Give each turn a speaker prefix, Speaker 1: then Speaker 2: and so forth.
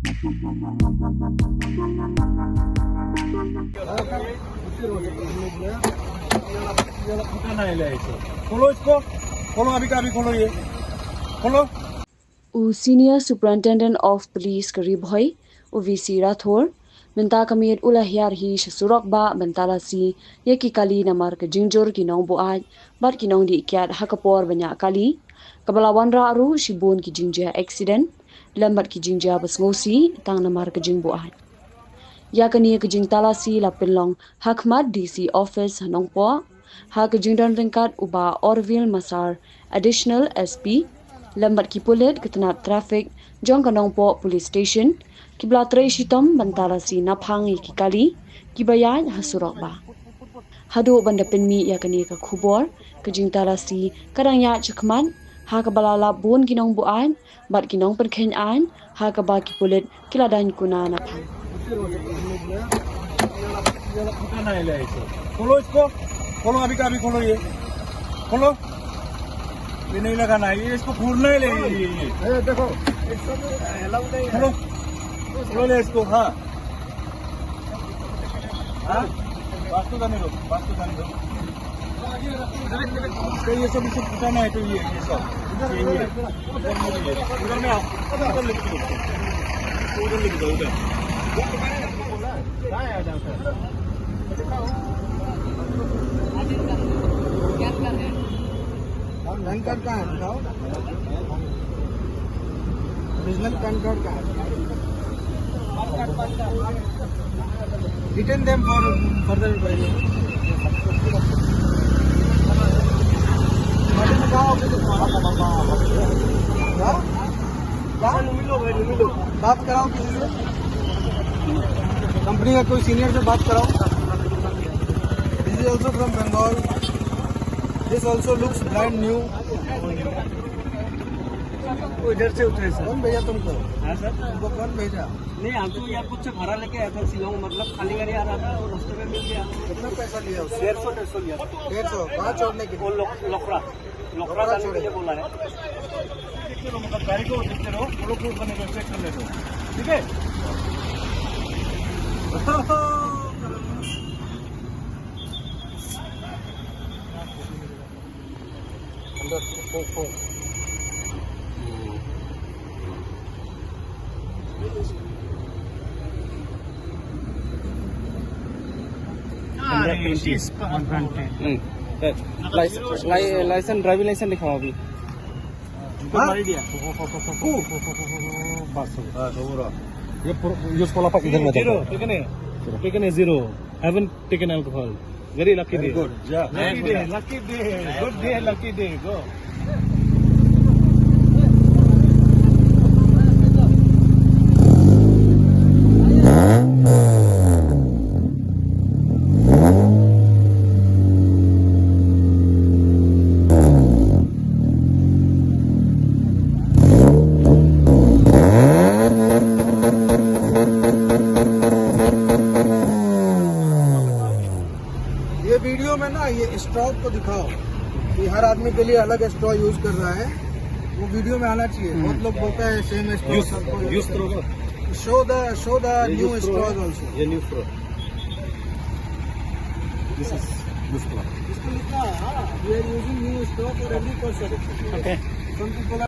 Speaker 1: खोलो इसको, खोलो अभी का अभी खोलो ये, खोलो।
Speaker 2: Senior Superintendent of Police Karib Hoy, VC Rathor, Benta Kamir Ulahiar Hish Surokba Bentalasi, Yaki Kali Namar ke Jinjor Kinong Buaj, Bar Kinong di Ikiat Hakapor Banyak Kali, Kabalawan Raru Shibun ki Jinja accident, Lambat ki Jinja Basmosi, Tang Namar ke Jing Buaj. Yakani ke Jing Talasi Lapilong, Hakmat DC Office Hanongpo, Hak Jingdan Ringkat Uba Orville Masar, Additional SP, Lambat ki pulit ketenat trafik jong kanongpo police station kibla tray shitom bantala si naphang ki kali kibayaj hasurok ba hadu banda penmi ya kani ka khubor ke jingtala si kadang ya chakman ha ka balala bon kinong buan bat kinong perkhen an ha ka ba ki pulit kiladan kuna naphang
Speaker 1: खोलो इसको, खोलो अभी का अभी खोलो ये, खोलो। ये नहीं लगाना है, ये इसको फोड़ना है, ये देखो खोलो, खोलो ले इसको। हाँ हाँ, वास्तु जाने दो, वास्तु जाने दो। तो ये सब इसको फुटाना है, तो ये सब उधर में आप उधर लिख दो, उधर लिख दो, उधर पैन कार्ड कहाँ है? दिखाओ, बिजनेस पैन कार्ड कहाँ है? Detain them for further बात कराओ किसी से, कंपनी का कोई सीनियर से बात कराओ। This is also from Bengal. This also looks brand new. इधर से उतरे सर। कौन भेजा तुमको? हाँ सर। तुमको कौन भेजा? नहीं, हम तो एयरपोर्ट से भाड़ा लेके आया था शिलोंग, मतलब खाली गाड़ी आ रहा था और रास्ते में मिल गया। कितना पैसा लिया उसने? 150 लिया। 150 कहाँ छोड़ने के लिए? वो लोकरा जाने के लिए बोला है। देखते रहो, मतलब गाड़ी को देखते रहो, वो लोग बने को चेक कर ले दो, ठीक है?
Speaker 3: लाइसेंस ड्राइविंग लाइसेंस दिखाओ अभी।
Speaker 1: ये स्कूल इधर में जीरो टेकन है zero haven't taken alcohol very lucky day good lucky day go
Speaker 4: ये वीडियो में ना ये स्ट्रॉ को दिखाओ कि हर आदमी के लिए अलग स्ट्रॉ यूज कर रहा है, वो वीडियो में आना चाहिए। बहुत लोग बोलते हैं same straw show the new straw also.
Speaker 1: ये new straw this is new straw
Speaker 4: इसको लिखना है, we are using new straw for every person.
Speaker 1: Okay
Speaker 4: some people